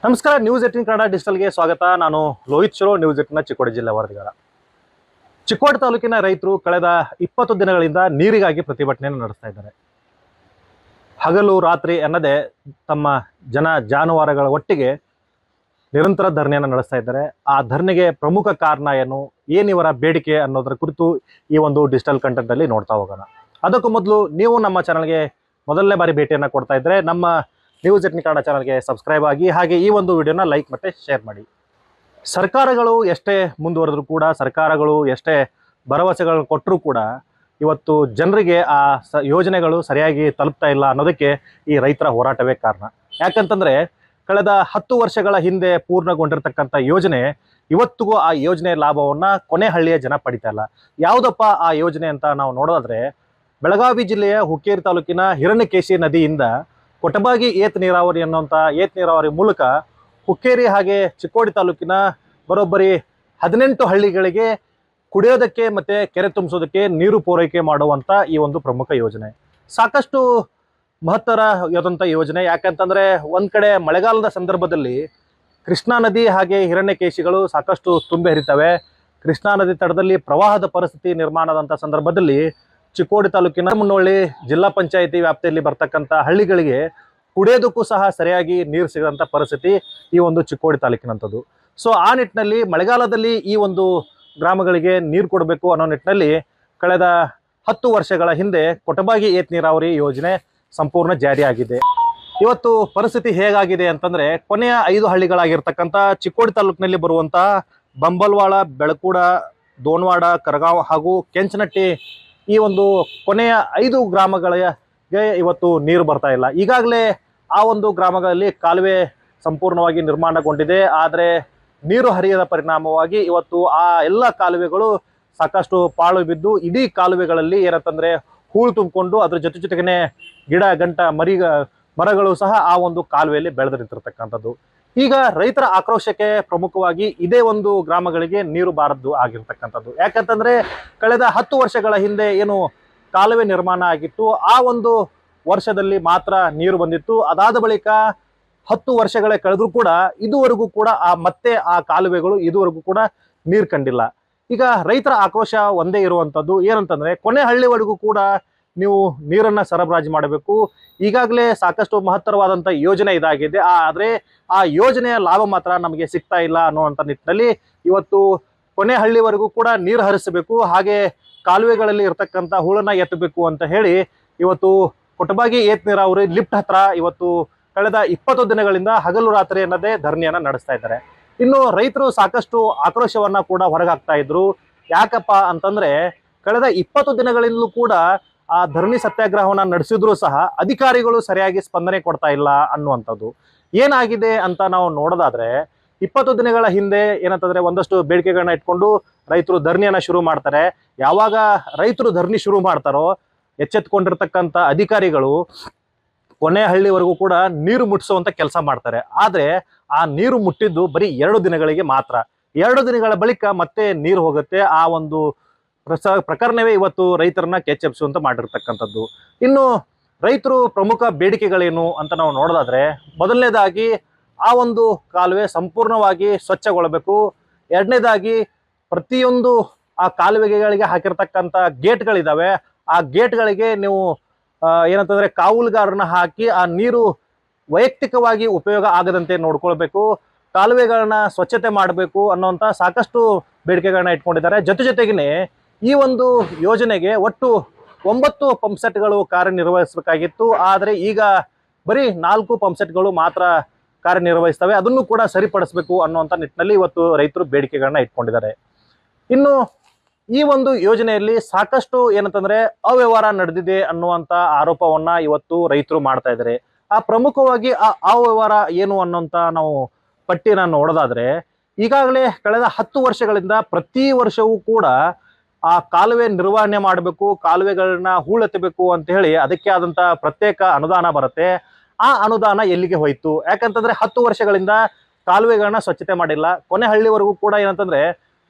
ನಮಸ್ಕಾರ. ನ್ಯೂಸ್ 18 ಕನ್ನಡ ಡಿಜಿಟಲ್ಗೆ ಸ್ವಾಗತ. ನಾನು ಲೋಹಿತ್ ಶಿರೋ, ನ್ಯೂಸ್ 18 ಚಿಕ್ಕೋಡಿ ಜಿಲ್ಲೆ ವರದಿಗಾರ. ಚಿಕ್ಕೋಡಿ ತಾಲೂಕಿನ ರೈತರು ಕಳೆದ 20 ದಿನಗಳಿಂದ ನೀರಿಗಾಗಿ ಪ್ರತಿಭಟನೆಯನ್ನು ನಡೆಸ್ತಾ ಇದ್ದಾರೆ. ಹಗಲು ರಾತ್ರಿ ಎನ್ನದೇ ತಮ್ಮ ಜಾನುವಾರುಗಳ ಒಟ್ಟಿಗೆ ನಿರಂತರ ಧರಣಿಯನ್ನು ನಡೆಸ್ತಾ ಇದ್ದಾರೆ. ಆ ಧರಣಿಗೆ ಪ್ರಮುಖ ಕಾರಣ ಏನು, ಏನಿವರ ಬೇಡಿಕೆ ಅನ್ನೋದರ ಕುರಿತು ಈ ಒಂದು ಡಿಜಿಟಲ್ ಕಂಟೆಂಟ್ ಅಲ್ಲಿ ನೋಡ್ತಾ ಹೋಗೋಣ. ಅದಕ್ಕೂ ಮೊದಲು ನೀವು ನಮ್ಮ ಚಾನಲ್ಗೆ ಮೊದಲನೇ ಬಾರಿ ಭೇಟಿಯನ್ನು ಕೊಡ್ತಾ ಇದ್ರೆ ನಮ್ಮ ನ್ಯೂಸ್ 18 ಕನ್ನಡ ಚಾನಲ್ಗೆ ಸಬ್ಸ್ಕ್ರೈಬ್ ಆಗಿ, ಹಾಗೆ ಈ ಒಂದು ವಿಡಿಯೋನ ಲೈಕ್ ಮತ್ತೆ ಶೇರ್ ಮಾಡಿ. ಸರ್ಕಾರಗಳು ಎಷ್ಟೇ ಮುಂದುವರೆದ್ರೂ ಕೂಡ, ಸರ್ಕಾರಗಳು ಎಷ್ಟೇ ಭರವಸೆಗಳನ್ನು ಕೊಟ್ಟರೂ ಕೂಡ ಇವತ್ತು ಜನರಿಗೆ ಆ ಯೋಜನೆಗಳು ಸರಿಯಾಗಿ ತಲುಪ್ತಾ ಇಲ್ಲ ಅನ್ನೋದಕ್ಕೆ ಈ ರೈತರ ಹೋರಾಟವೇ ಕಾರಣ. ಯಾಕಂತಂದ್ರೆ ಕಳೆದ 10 ವರ್ಷಗಳ ಹಿಂದೆ ಪೂರ್ಣಗೊಂಡಿರ್ತಕ್ಕಂಥ ಯೋಜನೆ ಇವತ್ತಿಗೂ ಆ ಯೋಜನೆ ಲಾಭವನ್ನ ಕೊನೆಹಳ್ಳಿಯ ಜನ ಪಡಿತಾ ಇಲ್ಲ. ಯಾವುದಪ್ಪ ಆ ಯೋಜನೆ ಅಂತ ನಾವು ನೋಡೋದಾದ್ರೆ, ಬೆಳಗಾವಿ ಜಿಲ್ಲೆಯ ಹುಕ್ಕೇರಿ ತಾಲೂಕಿನ ಹಿರಣ್ಯಕೇಶಿ ನದಿಯಿಂದ ಕೊಟಬಾಗಿ ಏತ ನೀರಾವರಿ ಅನ್ನುವಂಥ ಏತ ನೀರಾವರಿ ಮೂಲಕ ಹುಕ್ಕೇರಿ ಹಾಗೆ ಚಿಕ್ಕೋಡಿ ತಾಲೂಕಿನ ಬರೋಬ್ಬರಿ 18 ಹಳ್ಳಿಗಳಿಗೆ ಕುಡಿಯೋದಕ್ಕೆ ಮತ್ತೆ ಕೆರೆ ತುಂಬಿಸೋದಕ್ಕೆ ನೀರು ಪೂರೈಕೆ ಮಾಡುವಂತ ಈ ಒಂದು ಪ್ರಮುಖ ಯೋಜನೆ ಸಾಕಷ್ಟು ಮಹತ್ತರವಾದಂಥ ಯೋಜನೆ. ಯಾಕಂತಂದ್ರೆ ಒಂದ್ ಕಡೆ ಮಳೆಗಾಲದ ಸಂದರ್ಭದಲ್ಲಿ ಕೃಷ್ಣಾ ನದಿ ಹಾಗೆ ಹಿರಣ್ಯಕೇಶಿಗಳು ಸಾಕಷ್ಟು ತುಂಬಿ ಹರಿತವೆ. ಕೃಷ್ಣಾ ನದಿ ತಡದಲ್ಲಿ ಪ್ರವಾಹದ ಪರಿಸ್ಥಿತಿ ನಿರ್ಮಾಣದಂಥ ಸಂದರ್ಭದಲ್ಲಿ ಚಿಕ್ಕೋಡಿ ತಾಲೂಕಿನ ಮುನ್ನೋಳ್ಳಿ ಜಿಲ್ಲಾ ಪಂಚಾಯಿತಿ ವ್ಯಾಪ್ತಿಯಲ್ಲಿ ಬರ್ತಕ್ಕಂಥ ಹಳ್ಳಿಗಳಿಗೆ ಕುಡಿಯೋದಕ್ಕೂ ಸಹ ಸರಿಯಾಗಿ ನೀರು ಸಿಗಂತ ಪರಿಸ್ಥಿತಿ ಈ ಒಂದು ಚಿಕ್ಕೋಡಿ ತಾಲೂಕಿನಂಥದ್ದು. ಸೊ ಆ ನಿಟ್ಟಿನಲ್ಲಿ ಮಳೆಗಾಲದಲ್ಲಿ ಈ ಒಂದು ಗ್ರಾಮಗಳಿಗೆ ನೀರು ಕೊಡಬೇಕು ಅನ್ನೋ ನಿಟ್ಟಿನಲ್ಲಿ ಕಳೆದ 10 ವರ್ಷಗಳ ಹಿಂದೆ ಕೊಟಬಾಗಿ ಏತ ನೀರಾವರಿ ಯೋಜನೆ ಸಂಪೂರ್ಣ ಜಾರಿಯಾಗಿದೆ. ಇವತ್ತು ಪರಿಸ್ಥಿತಿ ಹೇಗಾಗಿದೆ ಅಂತಂದ್ರೆ, ಕೊನೆಯ 5 ಹಳ್ಳಿಗಳಾಗಿರ್ತಕ್ಕಂಥ ಚಿಕ್ಕೋಡಿ ತಾಲೂಕಿನಲ್ಲಿ ಬರುವಂತ ಬಂಬಲ್ವಾಳ, ಬೆಳಕೂಡ, ದೋನ್ವಾಡ, ಕರಗಾಂವ್ ಹಾಗೂ ಕೆಂಚನಟ್ಟಿ ಈ ಒಂದು ಕೊನೆಯ 5 ಗ್ರಾಮಗಳಿಗೆ ಇವತ್ತು ನೀರು ಬರ್ತಾ ಇಲ್ಲ. ಈಗಾಗಲೇ ಆ ಒಂದು ಗ್ರಾಮಗಳಲ್ಲಿ ಕಾಲುವೆ ಸಂಪೂರ್ಣವಾಗಿ ನಿರ್ಮಾಣಗೊಂಡಿದೆ. ಆದರೆ ನೀರು ಹರಿಯದ ಪರಿಣಾಮವಾಗಿ ಇವತ್ತು ಆ ಎಲ್ಲ ಕಾಲುವೆಗಳು ಸಾಕಷ್ಟು ಪಾಳು ಬಿದ್ದು ಇಡೀ ಕಾಲುವೆಗಳಲ್ಲಿ ಏನಂತಂದ್ರೆ ಹೂಳು ತುಂಬಿಕೊಂಡು ಅದ್ರ ಜೊತೆಗೇನೆ ಗಿಡ ಗಂಟ ಮರಗಳು ಸಹ ಆ ಒಂದು ಕಾಲುವೆಯಲ್ಲಿ ಬೆಳೆದು ನಿಂತಿರ್ತಕ್ಕಂಥದ್ದು. ಈಗ ರೈತರ ಆಕ್ರೋಶಕ್ಕೆ ಪ್ರಮುಖವಾಗಿ ಇದೇ ಒಂದು ಗ್ರಾಮಗಳಿಗೆ ನೀರು ಬಾರದ್ದು ಆಗಿರ್ತಕ್ಕಂಥದ್ದು. ಯಾಕಂತಂದ್ರೆ ಕಳೆದ 10 ವರ್ಷಗಳ ಹಿಂದೆ ಏನು ಕಾಲುವೆ ನಿರ್ಮಾಣ ಆಗಿತ್ತು, ಆ ಒಂದು ವರ್ಷದಲ್ಲಿ ಮಾತ್ರ ನೀರು ಬಂದಿತ್ತು. ಅದಾದ ಬಳಿಕ 10 ವರ್ಷಗಳೇ ಕಳೆದ್ರೂ ಕೂಡ ಇದುವರೆಗೂ ಕೂಡ ಮತ್ತೆ ಆ ಕಾಲುವೆಗಳು ಇದುವರೆಗೂ ಕೂಡ ನೀರು ಕಂಡಿಲ್ಲ. ಈಗ ರೈತರ ಆಕ್ರೋಶ ಒಂದೇ ಇರುವಂತದ್ದು ಏನಂತಂದ್ರೆ, ಕೊನೆ ಹಳ್ಳಿವರೆಗೂ ಕೂಡ ನೀವು ನೀರನ್ನ ಸರಬರಾಜು ಮಾಡಬೇಕು. ಈಗಾಗಲೇ ಸಾಕಷ್ಟು ಮಹತ್ತರವಾದಂಥ ಯೋಜನೆ ಇದಾಗಿದೆ, ಆದ್ರೆ ಆ ಯೋಜನೆಯ ಲಾಭ ಮಾತ್ರ ನಮಗೆ ಸಿಗ್ತಾ ಇಲ್ಲ ಅನ್ನುವಂಥ ನಿಟ್ಟಿನಲ್ಲಿ ಇವತ್ತು ಕೊನೆ ಹಳ್ಳಿವರೆಗೂ ಕೂಡ ನೀರು ಹರಿಸಬೇಕು, ಹಾಗೆ ಕಾಲುವೆಗಳಲ್ಲಿ ಇರ್ತಕ್ಕಂಥ ಹೂಳನ್ನ ಎತ್ತಬೇಕು ಅಂತ ಹೇಳಿ ಇವತ್ತು ಕೊಟಬಾಗಿ ಏತ ನೀರಾವರಿ ಲಿಫ್ಟ್ ಹತ್ರ ಇವತ್ತು ಕಳೆದ 20 ದಿನಗಳಿಂದ ಹಗಲು ರಾತ್ರಿ ಅನ್ನದೇ ಧರಣಿಯನ್ನ ನಡೆಸ್ತಾ ಇದ್ದಾರೆ. ಇನ್ನು ರೈತರು ಸಾಕಷ್ಟು ಆಕ್ರೋಶವನ್ನ ಕೂಡ ಹೊರಗಾಗ್ತಾ ಇದ್ರು. ಯಾಕಪ್ಪ ಅಂತಂದ್ರೆ, ಕಳೆದ 20 ದಿನಗಳಿಂದಲೂ ಕೂಡ ಆ ಧರಣಿ ಸತ್ಯಾಗ್ರಹವನ್ನ ನಡೆಸಿದ್ರು ಸಹ ಅಧಿಕಾರಿಗಳು ಸರಿಯಾಗಿ ಸ್ಪಂದನೆ ಕೊಡ್ತಾ ಇಲ್ಲ ಅನ್ನುವಂಥದ್ದು. ಏನಾಗಿದೆ ಅಂತ ನಾವು ನೋಡೋದಾದ್ರೆ, 20 ದಿನಗಳ ಹಿಂದೆ ಏನಂತಂದ್ರೆ ಒಂದಷ್ಟು ಬೇಡಿಕೆಗಳನ್ನ ಇಟ್ಕೊಂಡು ರೈತರು ಧರಣಿಯನ್ನ ಶುರು ಮಾಡ್ತಾರೆ. ಯಾವಾಗ ರೈತರು ಧರಣಿ ಶುರು ಮಾಡ್ತಾರೋ ಎಚ್ಚೆತ್ಕೊಂಡಿರ್ತಕ್ಕಂಥ ಅಧಿಕಾರಿಗಳು ಕೊನೆ ಹಳ್ಳಿವರೆಗೂ ಕೂಡ ನೀರು ಮುಟ್ಟಿಸುವಂತ ಕೆಲಸ ಮಾಡ್ತಾರೆ. ಆದ್ರೆ ಆ ನೀರು ಮುಟ್ಟಿದ್ದು ಬರೀ 2 ದಿನಗಳಿಗೆ ಮಾತ್ರ. 2 ದಿನಗಳ ಬಳಿಕ ಮತ್ತೆ ನೀರು ಹೋಗುತ್ತೆ. ಆ ಒಂದು ಪ್ರಕರಣವೇ ಇವತ್ತು ರೈತರನ್ನ ಕೆಚ್ಚೆಬ್ಸುವಂತ ಮಾಡಿರ್ತಕ್ಕಂಥದ್ದು. ಇನ್ನು ರೈತರು ಪ್ರಮುಖ ಬೇಡಿಕೆಗಳೇನು ಅಂತ ನಾವು ನೋಡೋದಾದ್ರೆ, ಮೊದಲನೇದಾಗಿ ಆ ಒಂದು ಕಾಲುವೆ ಸಂಪೂರ್ಣವಾಗಿ ಸ್ವಚ್ಛಗೊಳ್ಳಬೇಕು. ಎರಡನೇದಾಗಿ ಪ್ರತಿಯೊಂದು ಆ ಕಾಲುವೆಗಳಿಗೆ ಹಾಕಿರ್ತಕ್ಕಂಥ ಗೇಟ್ಗಳಿದಾವೆ, ಆ ಗೇಟ್ಗಳಿಗೆ ನೀವು ಏನಂತಂದ್ರೆ ಕಾವಲುಗಾರನ ಹಾಕಿ ಆ ನೀರು ವೈಯಕ್ತಿಕವಾಗಿ ಉಪಯೋಗ ಆಗದಂತೆ ನೋಡ್ಕೊಳ್ಬೇಕು. ಕಾಲುವೆಗಳನ್ನ ಸ್ವಚ್ಛತೆ ಮಾಡಬೇಕು ಅನ್ನುವಂಥ ಸಾಕಷ್ಟು ಬೇಡಿಕೆಗಳನ್ನ ಇಟ್ಕೊಂಡಿದ್ದಾರೆ. ಜೊತೆಗೇನೆ ಈ ಒಂದು ಯೋಜನೆಗೆ ಒಟ್ಟು 9 ಪಂಪ್ಸೆಟ್ಗಳು ಕಾರ್ಯನಿರ್ವಹಿಸಬೇಕಾಗಿತ್ತು. ಆದರೆ ಈಗ ಬರೀ 4 ಪಂಪ್ಸೆಟ್ಗಳು ಮಾತ್ರ ಕಾರ್ಯನಿರ್ವಹಿಸ್ತವೆ. ಅದನ್ನು ಕೂಡ ಸರಿಪಡಿಸಬೇಕು ಅನ್ನುವಂಥ ನಿಟ್ಟಿನಲ್ಲಿ ಇವತ್ತು ರೈತರು ಬೇಡಿಕೆಗಳನ್ನ ಇಟ್ಕೊಂಡಿದ್ದಾರೆ. ಇನ್ನು ಈ ಒಂದು ಯೋಜನೆಯಲ್ಲಿ ಸಾಕಷ್ಟು ಏನಂತಂದ್ರೆ ಅವ್ಯವಹಾರ ನಡೆದಿದೆ ಅನ್ನುವಂಥ ಆರೋಪವನ್ನ ಇವತ್ತು ರೈತರು ಮಾಡ್ತಾ ಇದ್ದಾರೆ. ಆ ಪ್ರಮುಖವಾಗಿ ಆ ಅವ್ಯವಹಾರ ಏನು ಅನ್ನೋಂಥ ನಾವು ಪಟ್ಟಿನ ನೋಡೋದಾದ್ರೆ, ಈಗಾಗಲೇ ಕಳೆದ 10 ವರ್ಷಗಳಿಂದ ಪ್ರತಿ ವರ್ಷವೂ ಕೂಡ ಆ ಕಾಲುವೆ ನಿರ್ವಹಣೆ ಮಾಡಬೇಕು, ಕಾಲುವೆಗಳನ್ನ ಹೂಳೆತ್ತಬೇಕು ಅಂತ ಹೇಳಿ ಅದಕ್ಕೆ ಆದಂತ ಪ್ರತ್ಯೇಕ ಅನುದಾನ ಬರುತ್ತೆ. ಆ ಅನುದಾನ ಎಲ್ಲಿಗೆ ಹೋಯ್ತು? ಯಾಕಂತಂದ್ರೆ 10 ವರ್ಷಗಳಿಂದ ಕಾಲುವೆಗಳನ್ನ ಸ್ವಚ್ಛತೆ ಮಾಡಿಲ್ಲ. ಕೊನೆ ಹಳ್ಳಿವರೆಗೂ ಕೂಡ ಏನಂತಂದ್ರೆ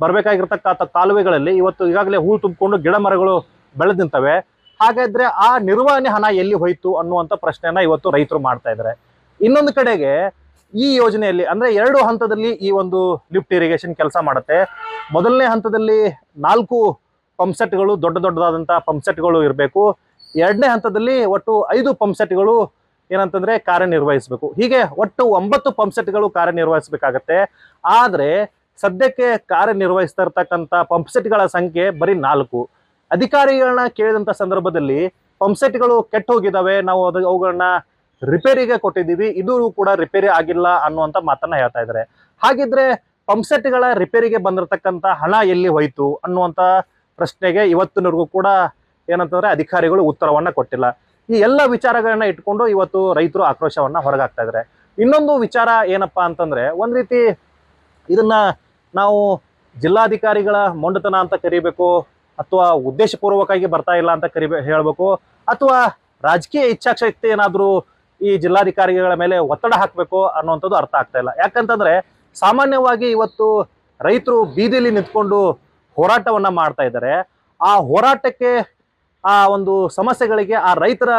ಬರ್ಬೇಕಾಗಿರ್ತಕ್ಕಂಥ ಕಾಲುವೆಗಳಲ್ಲಿ ಇವತ್ತು ಈಗಾಗಲೇ ಹೂಳು ತುಂಬಿಕೊಂಡು ಗಿಡ ಮರಗಳು ಬೆಳೆದು ನಿಂತವೆ. ಹಾಗಾದ್ರೆ ಆ ನಿರ್ವಹಣೆ ಹಣ ಎಲ್ಲಿ ಹೋಯ್ತು ಅನ್ನುವಂಥ ಪ್ರಶ್ನೆಯನ್ನ ಇವತ್ತು ರೈತರು ಮಾಡ್ತಾ ಇದ್ದಾರೆ. ಇನ್ನೊಂದು ಕಡೆಗೆ ಈ ಯೋಜನೆಯಲ್ಲಿ ಅಂದ್ರೆ 2 ಹಂತದಲ್ಲಿ ಈ ಒಂದು ಲಿಫ್ಟ್ ಇರಿಗೇಷನ್ ಕೆಲಸ ಮಾಡುತ್ತೆ. ಮೊದಲನೇ ಹಂತದಲ್ಲಿ 4 ಪಂಪ್ ಸೆಟ್ಗಳು, ದೊಡ್ಡ ದೊಡ್ಡದಾದಂತಹ ಪಂಪ್ ಸೆಟ್ಗಳು ಇರಬೇಕು. 2ನೇ ಹಂತದಲ್ಲಿ ಒಟ್ಟು 5 ಪಂಪ್ ಸೆಟ್ಗಳು ಏನಂತಂದ್ರೆ ಕಾರ್ಯನಿರ್ವಹಿಸಬೇಕು. ಹೀಗೆ ಒಟ್ಟು 9 ಪಂಪ್ ಸೆಟ್ಗಳು ಕಾರ್ಯನಿರ್ವಹಿಸಬೇಕಾಗತ್ತೆ. ಆದ್ರೆ ಸದ್ಯಕ್ಕೆ ಕಾರ್ಯನಿರ್ವಹಿಸ್ತಾ ಇರ್ತಕ್ಕಂಥ ಪಂಪ್ ಸೆಟ್ಗಳ ಸಂಖ್ಯೆ ಬರೀ 4. ಅಧಿಕಾರಿಗಳನ್ನ ಕೇಳಿದಂತ ಸಂದರ್ಭದಲ್ಲಿ ಪಂಪ್ ಸೆಟ್ಗಳು ಕೆಟ್ಟ ಹೋಗಿದಾವೆ, ನಾವು ಅವುಗಳನ್ನ ರಿಪೇರಿಗೆ ಕೊಟ್ಟಿದ್ದೀವಿ, ಇದು ಕೂಡ ರಿಪೇರಿ ಆಗಿಲ್ಲ ಅನ್ನುವಂತ ಮಾತನ್ನ ಹೇಳ್ತಾ ಇದ್ದಾರೆ. ಹಾಗಿದ್ರೆ ಪಂಪ್ ಸೆಟ್ಗಳ ರಿಪೇರಿಗೆ ಬಂದಿರತಕ್ಕಂತ ಹಣ ಎಲ್ಲಿ ಹೋಯ್ತು ಅನ್ನುವಂತ ಪ್ರಶ್ನೆಗೆ ಇವತ್ತಿನವರೆಗೂ ಕೂಡ ಏನಂತಂದ್ರೆ ಅಧಿಕಾರಿಗಳು ಉತ್ತರವನ್ನ ಕೊಟ್ಟಿಲ್ಲ. ಈ ಎಲ್ಲ ವಿಚಾರಗಳನ್ನ ಇಟ್ಕೊಂಡು ಇವತ್ತು ರೈತರು ಆಕ್ರೋಶವನ್ನ ಹೊರಗಾಗ್ತಾ ಇದ್ದಾರೆ. ಇನ್ನೊಂದು ವಿಚಾರ ಏನಪ್ಪಾ ಅಂತಂದ್ರೆ, ಒಂದ್ ರೀತಿ ಇದನ್ನ ನಾವು ಜಿಲ್ಲಾಧಿಕಾರಿಗಳ ಮೊಂಡತನ ಅಂತ ಕರಿಬೇಕು, ಅಥವಾ ಉದ್ದೇಶಪೂರ್ವಕವಾಗಿ ಬರ್ತಾ ಇಲ್ಲ ಅಂತ ಹೇಳ್ಬೇಕು, ಅಥವಾ ರಾಜಕೀಯ ಇಚ್ಛಾಶಕ್ತಿ ಏನಾದ್ರೂ ಈ ಜಿಲ್ಲಾಧಿಕಾರಿಗಳ ಮೇಲೆ ಒತ್ತಡ ಹಾಕಬೇಕು ಅನ್ನುವಂಥದ್ದು ಅರ್ಥ ಆಗ್ತಾ ಇಲ್ಲ. ಯಾಕಂತಂದ್ರೆ ಸಾಮಾನ್ಯವಾಗಿ ಇವತ್ತು ರೈತರು ಬೀದಿಲಿ ನಿಂತ್ಕೊಂಡು ಹೋರಾಟವನ್ನ ಮಾಡ್ತಾ ಇದ್ದಾರೆ. ಆ ಹೋರಾಟಕ್ಕೆ, ಆ ಒಂದು ಸಮಸ್ಯೆಗಳಿಗೆ ಆ ರೈತರ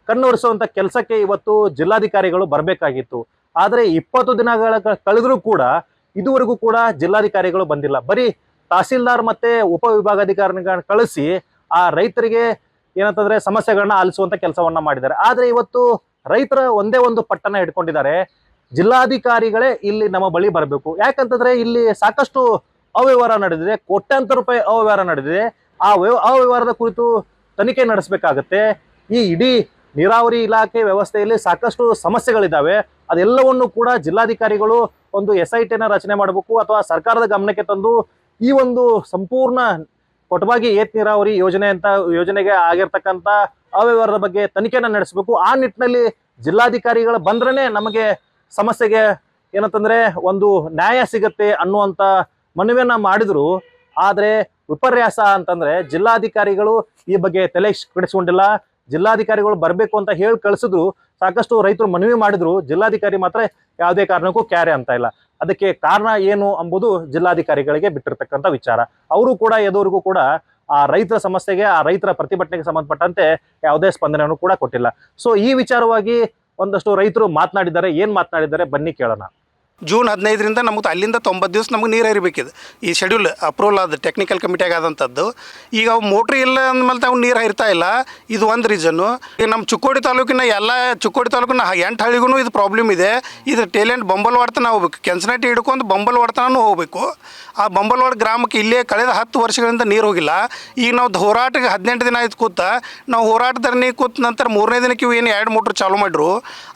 ಕಣ್ಣೊರೆಸುವಂತ ಕೆಲಸಕ್ಕೆ ಇವತ್ತು ಜಿಲ್ಲಾಧಿಕಾರಿಗಳು ಬರಬೇಕಾಗಿತ್ತು. ಆದ್ರೆ 20 ದಿನಗಳ ಕಳೆದ್ರೂ ಕೂಡ ಇದುವರೆಗೂ ಕೂಡ ಜಿಲ್ಲಾಧಿಕಾರಿಗಳು ಬಂದಿಲ್ಲ. ಬರೀ ತಹಸೀಲ್ದಾರ್ ಮತ್ತೆ ಉಪವಿಭಾಗಾಧಿಕಾರಿಗಳನ್ನ ಕಳಿಸಿ ಆ ರೈತರಿಗೆ ಏನಂತಂದ್ರೆ ಸಮಸ್ಯೆಗಳನ್ನ ಆಲಿಸುವಂತ ಕೆಲಸವನ್ನ ಮಾಡಿದ್ದಾರೆ. ಆದ್ರೆ ಇವತ್ತು ರೈತರ ಒಂದೇ ಒಂದು ಪಟ್ಟಣ ಇಟ್ಕೊಂಡಿದ್ದಾರೆ, ಜಿಲ್ಲಾಧಿಕಾರಿಗಳೇ ಇಲ್ಲಿ ನಮ್ಮ ಬಳಿ ಬರಬೇಕು. ಯಾಕಂತಂದ್ರೆ ಇಲ್ಲಿ ಸಾಕಷ್ಟು ಅವ್ಯವಹಾರ ನಡೆದಿದೆ, ಕೋಟ್ಯಾಂತರ ರೂಪಾಯಿ ಅವ್ಯವಹಾರ ನಡೆದಿದೆ. ಆ ಅವ್ಯವಹಾರದ ಕುರಿತು ತನಿಖೆ ನಡೆಸಬೇಕಾಗತ್ತೆ. ಈ ಇಡೀ ನೀರಾವರಿ ಇಲಾಖೆ ವ್ಯವಸ್ಥೆಯಲ್ಲಿ ಸಾಕಷ್ಟು ಸಮಸ್ಯೆಗಳಿದ್ದಾವೆ. ಅದೆಲ್ಲವನ್ನು ಕೂಡ ಜಿಲ್ಲಾಧಿಕಾರಿಗಳು ಒಂದು SIT ರಚನೆ ಮಾಡಬೇಕು, ಅಥವಾ ಸರ್ಕಾರದ ಗಮನಕ್ಕೆ ತಂದು ಈ ಒಂದು ಸಂಪೂರ್ಣ ಕೊಟಬಾಗಿ ಏತ್ ನೀರಾವರಿ ಯೋಜನೆಗೆ ಆಗಿರ್ತಕ್ಕಂಥ ಅವ್ಯವಹಾರದ ಬಗ್ಗೆ ತನಿಖೆನ ನಡೆಸಬೇಕು. ಆ ನಿಟ್ಟಿನಲ್ಲಿ ಜಿಲ್ಲಾಧಿಕಾರಿಗಳು ಬಂದ್ರೇನೆ ನಮಗೆ ಸಮಸ್ಯೆಗೆ ಏನಂತಂದ್ರೆ ಒಂದು ನ್ಯಾಯ ಸಿಗತ್ತೆ ಅನ್ನುವಂತ ಮನವಿಯನ್ನ ಮಾಡಿದ್ರು. ಆದ್ರೆ ವಿಪರ್ಯಾಸ ಅಂತಂದ್ರೆ ಜಿಲ್ಲಾಧಿಕಾರಿಗಳು ಈ ಬಗ್ಗೆ ತಲೆ ಕೆಡಿಸ್ಕೊಂಡಿಲ್ಲ. ಜಿಲ್ಲಾಧಿಕಾರಿಗಳು ಬರಬೇಕು ಅಂತ ಹೇಳಿ ಕಳಿಸಿದ್ರು, ಸಾಕಷ್ಟು ರೈತರು ಮನವಿ ಮಾಡಿದ್ರು, ಜಿಲ್ಲಾಧಿಕಾರಿ ಮಾತ್ರ ಯಾವುದೇ ಕಾರಣಕ್ಕೂ ಕ್ಯಾರೆ ಅಂತ ಇಲ್ಲ. ಅದಕ್ಕೆ ಕಾರಣ ಏನು ಎಂಬುದು ಜಿಲ್ಲಾಧಿಕಾರಿಗಳಿಗೆ ಬಿಟ್ಟಿರ್ತಕ್ಕಂಥ ವಿಚಾರ. ಅವರು ಕೂಡ ಎದುರಿಗೂ ಕೂಡ ಆ ರೈತರ ಸಮಸ್ಯೆಗೆ, ಆ ರೈತರ ಪ್ರತಿಭಟನೆಗೆ ಸಂಬಂಧಪಟ್ಟಂತೆ ಯಾವುದೇ ಸ್ಪಂದನೆಯನ್ನು ಕೂಡ ಕೊಟ್ಟಿಲ್ಲ. ಸೊ ಈ ವಿಚಾರವಾಗಿ ಒಂದಷ್ಟು ರೈತರು ಮಾತನಾಡಿದ್ದಾರೆ. ಏನ್ ಮಾತನಾಡಿದ್ದಾರೆ ಬನ್ನಿ ಕೇಳೋಣ. ಜೂನ್ 15ರಿಂದ ನಮಗೆ ಅಲ್ಲಿಂದ 90 ದಿವಸ ನಮಗೆ ನೀರು ಹರಿಬೇಕಿದೆ. ಈ ಶೆಡ್ಯೂಲ್ ಅಪ್ರೂವಲ್ ಆದ ಟೆಕ್ನಿಕಲ್ ಕಮಿಟಿಯಾಗ ಆದಂಥದ್ದು. ಈಗ ಅವು ಮೋಟ್ರ್ ಇಲ್ಲ ಅಂದಮೇಲೆ ಅವು ನೀರು ಹರಿತಾ ಇಲ್ಲ. ಇದು ಒಂದು ರೀಸನ್ನು. ಈಗ ನಮ್ಮ ಚಿಕ್ಕೋಡಿ ತಾಲೂಕಿನ 8 ಹಳ್ಳಿಗೂ ಇದು ಪ್ರಾಬ್ಲಮ್ ಇದೆ. ಇದು ಟೇಲೆಂಟ್ ಬಂಬಲ್ವಾಡ ತನಕ ಹೋಗ್ಬೇಕು, ಕೆಂಚನಟ್ಟಿ ಹಿಡ್ಕೊಂಡು ಬಂಬಲ್ವಾಡ ತನಕ ಹೋಗಬೇಕು. ಆ ಬಂಬಲ್ವಾಡ ಗ್ರಾಮಕ್ಕೆ ಇಲ್ಲೇ ಕಳೆದ 10 ವರ್ಷಗಳಿಂದ ನೀರು ಹೋಗಿಲ್ಲ. ಈಗ ನಾವು ಹೋರಾಟಕ್ಕೆ 18 ದಿನ ಆಯ್ತು ಕೂತ, ನಾವು ಹೋರಾಟದಲ್ಲಿ ಕೂತ ನಂತರ 3ನೇ ದಿನಕ್ಕೆ ಇವು ಏನು 2 ಮೋಟ್ರ್ ಚಾಲೂ ಮಾಡಿದ್ರು.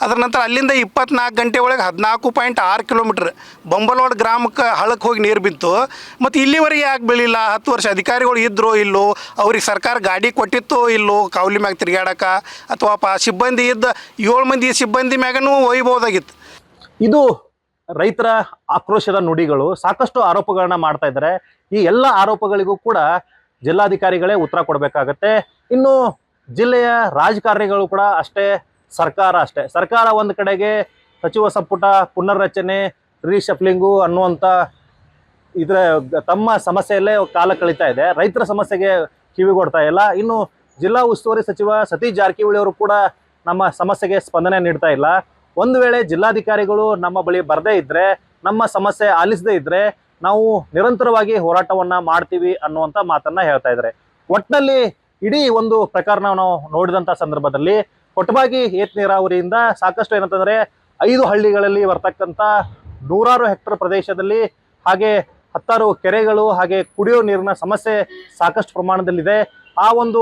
ಅದರ ನಂತರ ಅಲ್ಲಿಂದ 24 ಗಂಟೆ ಒಳಗೆ 14.6 ಕಿಲೋಮೀಟ್ರ್ ಬಂಬಲ್ವಾಡ ಗ್ರಾಮಕ್ಕೆ ಹಳ್ಳಕ್ಕೆ ಹೋಗಿ ನೀರು ಬಿತ್ತು. ಮತ್ತು ಇಲ್ಲಿವರೆಗೆ ಯಾಕೆ ಬೀಳಿಲ್ಲ? 10 ವರ್ಷ ಅಧಿಕಾರಿಗಳು ಇದ್ರೋ ಇಲ್ಲೋ, ಅವ್ರಿಗೆ ಸರ್ಕಾರ ಗಾಡಿ ಕೊಟ್ಟಿತ್ತೋ ಇಲ್ಲೋ ಕಾವಲಿ ಮ್ಯಾಗ ತಿರುಗಾಡಕ್ಕೆ, ಅಥವಾ ಸಿಬ್ಬಂದಿ ಇದ್ದ 7 ಮಂದಿ ಸಿಬ್ಬಂದಿ ಮ್ಯಾಗನೂ ಒಯ್ಬೋದಾಗಿತ್ತು. ಇದು ರೈತರ ಆಕ್ರೋಶದ ನುಡಿಗಳು. ಸಾಕಷ್ಟು ಆರೋಪಗಳನ್ನ ಮಾಡ್ತಾ ಇದ್ದಾರೆ. ಈ ಎಲ್ಲ ಆರೋಪಗಳಿಗೂ ಕೂಡ ಜಿಲ್ಲಾಧಿಕಾರಿಗಳೇ ಉತ್ತರ ಕೊಡಬೇಕಾಗತ್ತೆ. ಇನ್ನು ಜಿಲ್ಲೆಯ ರಾಜಕಾರಣಿಗಳು ಕೂಡ ಅಷ್ಟೇ, ಸರ್ಕಾರ ಅಷ್ಟೇ. ಸರ್ಕಾರ ಒಂದು ಕಡೆಗೆ ಸಚಿವ ಸಂಪುಟ ಪುನರ್ರಚನೆ, ರೀಶಫ್ಲಿಂಗು ಅನ್ನುವಂಥ ಇದ್ರ ತಮ್ಮ ಸಮಸ್ಯೆಯಲ್ಲೇ ಕಾಲ ಕಳೀತಾ ಇದೆ, ರೈತರ ಸಮಸ್ಯೆಗೆ ಕಿವಿಗೊಡ್ತಾ ಇಲ್ಲ. ಇನ್ನು ಜಿಲ್ಲಾ ಉಸ್ತುವಾರಿ ಸಚಿವ ಸತೀಶ್ ಜಾರಕಿಹೊಳಿ ಅವರು ಕೂಡ ನಮ್ಮ ಸಮಸ್ಯೆಗೆ ಸ್ಪಂದನೆ ನೀಡ್ತಾ ಇಲ್ಲ. ಒಂದು ವೇಳೆ ಜಿಲ್ಲಾಧಿಕಾರಿಗಳು ನಮ್ಮ ಬಳಿ ಬರದೇ ಇದ್ರೆ, ನಮ್ಮ ಸಮಸ್ಯೆ ಆಲಿಸದೇ ಇದ್ರೆ ನಾವು ನಿರಂತರವಾಗಿ ಹೋರಾಟವನ್ನ ಮಾಡ್ತೀವಿ ಅನ್ನುವಂಥ ಮಾತನ್ನ ಹೇಳ್ತಾ ಇದ್ದಾರೆ. ಒಟ್ಟಿನಲ್ಲಿ ಇಡೀ ಒಂದು ಪ್ರಕರಣ ನಾವು ನೋಡಿದಂಥ ಸಂದರ್ಭದಲ್ಲಿ ಕೊಟಬಾಗಿ ಏತ್ ನೀರಾವರಿಯಿಂದ ಸಾಕಷ್ಟು ಏನಂತಂದ್ರೆ 5 ಹಳ್ಳಿಗಳಲ್ಲಿ ಬರ್ತಕ್ಕಂಥ 100 ಹೆಕ್ಟರ್ ಪ್ರದೇಶದಲ್ಲಿ, ಹಾಗೆ 10 ಕೆರೆಗಳು, ಹಾಗೆ ಕುಡಿಯೋ ನೀರಿನ ಸಮಸ್ಯೆ ಸಾಕಷ್ಟು ಪ್ರಮಾಣದಲ್ಲಿದೆ. ಆ ಒಂದು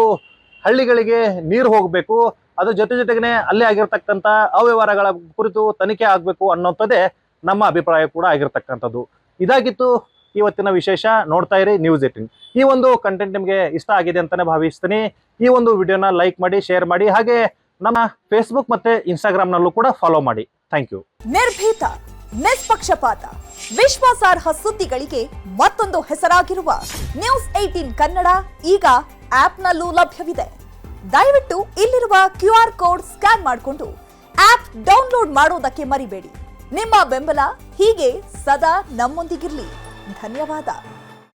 ಹಳ್ಳಿಗಳಿಗೆ ನೀರು ಹೋಗಬೇಕು, ಅದ್ರ ಜೊತೆಗೆ ಅಲ್ಲೇ ಆಗಿರ್ತಕ್ಕಂಥ ಅವ್ಯವಹಾರಗಳ ಕುರಿತು ತನಿಖೆ ಆಗಬೇಕು ಅನ್ನೋಂಥದ್ದೇ ನಮ್ಮ ಅಭಿಪ್ರಾಯ ಕೂಡ ಆಗಿರ್ತಕ್ಕಂಥದ್ದು. ಇದಾಗಿತ್ತು ಇವತ್ತಿನ ವಿಶೇಷ. ನೋಡ್ತಾ ಇರಿ ನ್ಯೂಸ್ 18. ಈ ಒಂದು ಕಂಟೆಂಟ್ ನಿಮಗೆ ಇಷ್ಟ ಆಗಿದೆ ಅಂತಾನೆ ಭಾವಿಸ್ತೀನಿ. ಈ ಒಂದು ವಿಡಿಯೋನ ಲೈಕ್ ಮಾಡಿ, ಶೇರ್ ಮಾಡಿ, ಹಾಗೆ ನಮ್ಮ ಫೇಸ್ಬುಕ್ ಮತ್ತೆ ಇನ್ಸ್ಟಾಗ್ರಾಮ್ನಲ್ಲೂ ಕೂಡ ಫಾಲೋ ಮಾಡಿ. Thank you. ನಿರ್ಭೀತ, ನಿಷ್ಪಕ್ಷಪಾತ, ವಿಶ್ವಾಸಾರ್ಹ ಸುದ್ದಿಗಳಿಗೆ ಮತ್ತೊಂದು ಹೆಸರಾಗಿರುವ ನ್ಯೂಸ್ 18 ಕನ್ನಡ ಈಗ ಆಪ್ನಲ್ಲೂ ಲಭ್ಯವಿದೆ. ದಯವಿಟ್ಟು ಇಲ್ಲಿರುವ QR ಕೋಡ್ ಸ್ಕ್ಯಾನ್ ಮಾಡಿಕೊಂಡು ಆಪ್ ಡೌನ್ಲೋಡ್ ಮಾಡೋದಕ್ಕೆ ಮರಿಬೇಡಿ. ನಿಮ್ಮ ಬೆಂಬಲ ಹೀಗೆ ಸದಾ ನಮ್ಮೊಂದಿಗಿರಲಿ. ಧನ್ಯವಾದ.